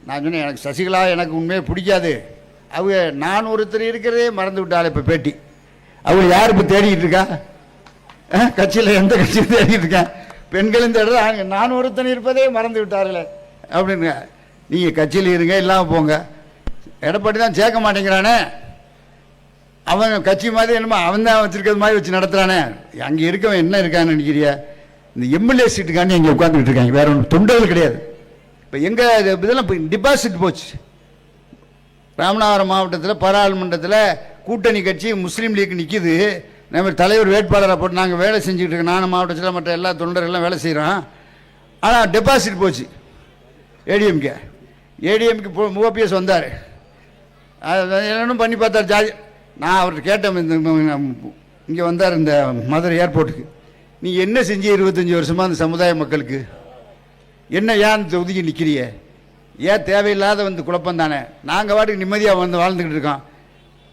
நான் சொன்னேன், எனக்கு சசிகலா எனக்கு உண்மையே பிடிக்காது. அவங்க நான் ஒருத்தர் இருக்கிறதே மறந்து விட்டாள். இப்போ பேட்டி அவங்க யார் இப்போ தேடிக்கிட்டு இருக்கா? கட்சியில் எந்த கட்சியும் தேடிட்டு இருக்கேன்? பெண்களும் தேடுறாங்க. நான் ஒருத்தன் இருப்பதே மறந்து விட்டார்களே அப்படின்னு. நீங்கள் கட்சியில் இருங்க, இல்லாமல் போங்க. எடப்பாடி தான் சேர்க்க மாட்டேங்கிறானே, அவன் கட்சி மாதிரி என்னமோ அவன் தான் வச்சிருக்கிறது மாதிரி வச்சு நடத்துகிறானே. அங்கே இருக்கவன் என்ன இருக்கான்னு நினைக்கிறியா? இந்த எம்எல்ஏ சீட்டுக்காண்டி இங்கே உட்காந்துக்கிட்டு இருக்காங்க, வேற ஒன்று தொண்டர்கள் கிடையாது. இப்போ எங்கள் இதெல்லாம் இப்போ டிபாசிட் போச்சு. ராமநாதபுரம் மாவட்டத்தில் பாராளுமன்றத்தில் கூட்டணி கட்சி முஸ்லீம் லீக் நிற்கிது. நம்ம தலைவர் வேட்பாளரை போட்டு நாங்கள் வேலை செஞ்சுக்கிட்டு இருக்கோம். நானும் மாவட்டத்தில் மற்ற எல்லா தொண்டர்கள்லாம் வேலை செய்கிறோம். ஆனால் டெபாசிட் போச்சு ஏடிஎம்கே ஓபிஎஸ் வந்தார். என்னென்னும் பண்ணி பார்த்தார் ஜாதி. நான் அவர்கிட்ட கேட்டேன், இந்த இங்கே வந்தார் இந்த மதுரை ஏர்போர்ட்டுக்கு, நீ என்ன செஞ்சு 25 வருஷமாக அந்த சமுதாய மக்களுக்கு என்ன ஏன் ஒதுக்கி நிற்கிறிய? ஏன் தேவையில்லாத வந்து குழப்பம் தானே? நாங்கள் வாட்டுக்கு நிம்மதியாக வந்து வாழ்ந்துக்கிட்டு இருக்கோம்.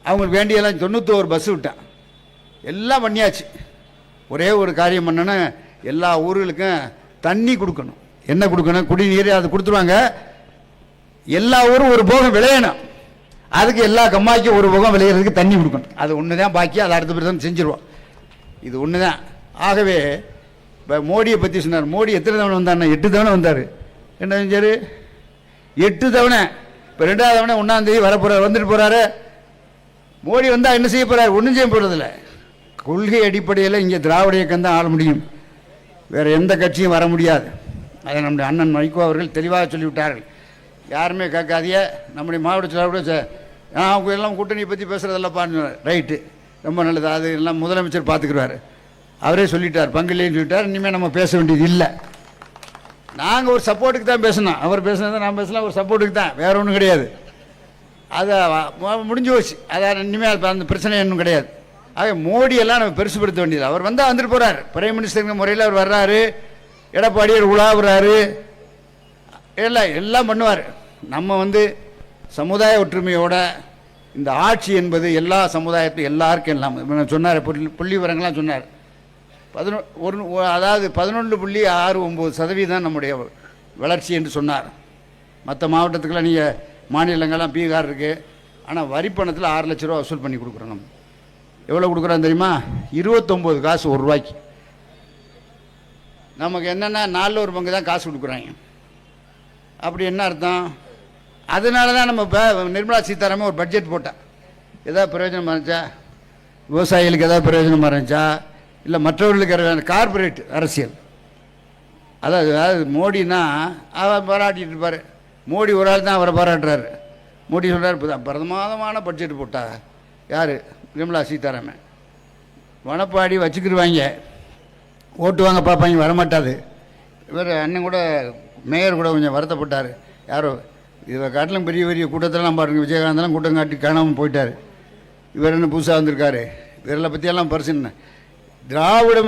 அவங்களுக்கு வேண்டியெல்லாம் 91 பஸ் விட்டேன், எல்லாம் பண்ணியாச்சு. ஒரே ஒரு காரியம் பண்ணணும்னா எல்லா ஊர்களுக்கும் தண்ணி கொடுக்கணும். என்ன கொடுக்கணும்? குடிநீர். அது கொடுத்துருவாங்க. எல்லா ஊரும் ஒரு போகம் விளையணும். அதுக்கு எல்லா கம்மாய்க்கும் ஒரு போகம் விளையிறதுக்கு தண்ணி கொடுக்கணும். அது ஒன்று தான் பாக்கி. அதை அடுத்த பிறகு செஞ்சிருவோம். இது ஒன்று தான். ஆகவே இப்போ மோடியை பற்றி சொன்னார். மோடி எத்தனை தவணை வந்தார்னா 8 தவணை வந்தார். என்ன செஞ்சார்? 8 தவணை. இப்போ 2வது தவணை 1ஆம் தேதி வரப்போகிறார், வந்துட்டு போகிறாரு. மோடி வந்தால் என்ன செய்ய போகிறார்? ஒன்றும் செய்ய போகிறதில்ல. கொள்கை அடிப்படையில் இங்கே திராவிட இயக்கம் தான் ஆள முடியும், வேறு எந்த கட்சியும் வர முடியாது. அதை நம்முடைய அண்ணன் வைகோ அவர்கள் தெளிவாக சொல்லிவிட்டார்கள். யாருமே கேட்காதிய நம்முடைய மாவட்ட செயலாளர் அவங்க எல்லாம் கூட்டணியை பற்றி பேசுகிறதெல்லப்பான்னு. ரைட்டு, ரொம்ப நல்லது. அது எல்லாம் முதலமைச்சர் பார்த்துக்குருவார். அவரே சொல்லிட்டார், பங்குலேன்னு சொல்லிட்டார். இனிமேல் நம்ம பேச வேண்டியது இல்லை. நாங்கள் ஒரு சப்போர்ட்டுக்கு தான் பேசணும். அவர் பேசுனதை நான் பேசலாம், ஒரு சப்போர்ட்டுக்கு தான், வேற ஒன்றும் கிடையாது. அதை முடிஞ்சு போச்சு. அதான் இனிமேல் அந்த பிரச்சனை இன்னும் கிடையாது. ஆக மோடியெல்லாம் நம்ம பெருசுப்படுத்த வேண்டியது. அவர் வந்தால் வந்துட்டு போகிறார். பிரைம் மினிஸ்டருங்கிற முறையில் அவர் வர்றாரு, எடப்பாடியார் உலாவுறாரு, எல்லாம் பண்ணுவார். நம்ம வந்து சமுதாய ஒற்றுமையோட இந்த ஆட்சி என்பது எல்லா சமுதாயத்தையும் எல்லாருக்கும் எல்லாம் சொன்னார். புள்ளி விவரங்கள்லாம் சொன்னார். 11.69% நம்முடைய வளர்ச்சி என்று சொன்னார். மற்ற மாவட்டத்துக்கெல்லாம் நீங்கள் மாநிலங்கள்லாம் பீகார் இருக்குது. ஆனால் வரிப்பணத்தில் 6 லட்ச ரூபா வசூல் பண்ணி கொடுக்குறோம். நம்ம எவ்வளோ கொடுக்குறோம் தெரியுமா? 29 காசு ஒரு ரூபாய்க்கு. நமக்கு என்னென்னா 4 ஒரு பங்கு தான் காசு கொடுக்குறாங்க. அப்படி என்ன அர்த்தம்? அதனால தான் நம்ம இப்போ நிர்மலா சீதாராமன் ஒரு பட்ஜெட் போட்டா ஏதாவது பிரயோஜனமாக இருந்துச்சா? விவசாயிகளுக்கு ஏதாவது பிரயோஜனமாக இருந்துச்சா? இல்லை மற்றவர்களுக்கு கார்பரேட் அரசியல். அதாவது மோடினா அவர் பாராட்டிட்டு இருப்பார். மோடி ஒரு ஆள் தான் அவரை பாராட்டுறாரு. மோடி சொல்கிறார், பிரமாதமான பட்ஜெட் போட்டா யார்? நிர்மலா சீதாராமன். வனப்பாடி வச்சுக்கிடுவாங்க, ஓட்டுவாங்க, பார்ப்பாங்க, வரமாட்டாது. இவர் அண்ணன் கூட மேயர் கூட கொஞ்சம் வருத்தப்பட்டார். யாரோ இதை காட்டிலும் பெரிய பெரிய கூட்டத்திலாம் பாருங்கள், விஜயகாந்தெல்லாம் கூட்டம் காட்டி காணாமல் போயிட்டார். இவர் என்ன புதுசாக வந்திருக்காரு? இவரை பற்றியெல்லாம் பரிசு. திராவிட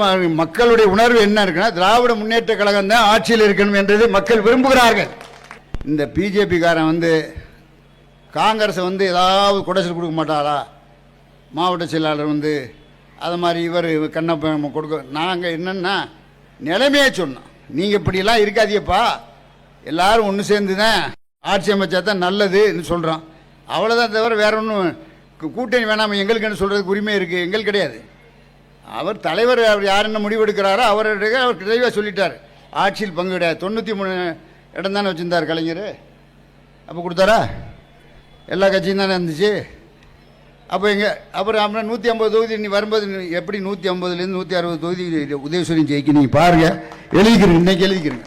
மக்களுடைய உணர்வு என்ன இருக்குன்னா, திராவிட முன்னேற்ற கழகம் தான் ஆட்சியில் இருக்கணும் என்றது மக்கள் விரும்புகிறார்கள். இந்த பிஜேபிக்காரன் வந்து காங்கிரஸை வந்து ஏதாவது குடைச்சல் கொடுக்க மாட்டாரா? மாவட்ட செயலாளர் வந்து அது மாதிரி இவர் கண்ணப்ப கொடுக்க. நாங்கள் என்னென்னா நிலைமையே சொன்னோம், நீங்கள் இப்படியெல்லாம் இருக்காதியப்பா, எல்லோரும் ஒன்று சேர்ந்து தான் ஆட்சி அமைச்சா தான் நல்லதுன்னு சொல்கிறோம். அவ்வளோதான், தவிர வேற ஒன்றும் கூட்டணி வேணாம் எங்களுக்குன்னு சொல்கிறதுக்கு உரிமை இருக்குது, எங்களுக்கு கிடையாது. அவர் தலைவர் அவர் யார் என்ன முடிவெடுக்கிறாரோ அவர் தெளிவாக சொல்லிட்டார். ஆட்சியில் பங்கு கிடையாது. 93 இடம் தானே வச்சுருந்தார் கலைஞர். அப்போ கொடுத்தாரா? எல்லா கட்சியும் தானே இருந்துச்சு. அப்போ அப்புறம் 150 தொகுதி நீ வரும்போது எப்படி 150லேருந்து 160 தொகுதி உதயசூரியன் ஜெயிக்க நீங்கள் பாருங்கள், எழுதிக்கிறீங்க, இன்றைக்கி எழுதிக்கிறீங்க.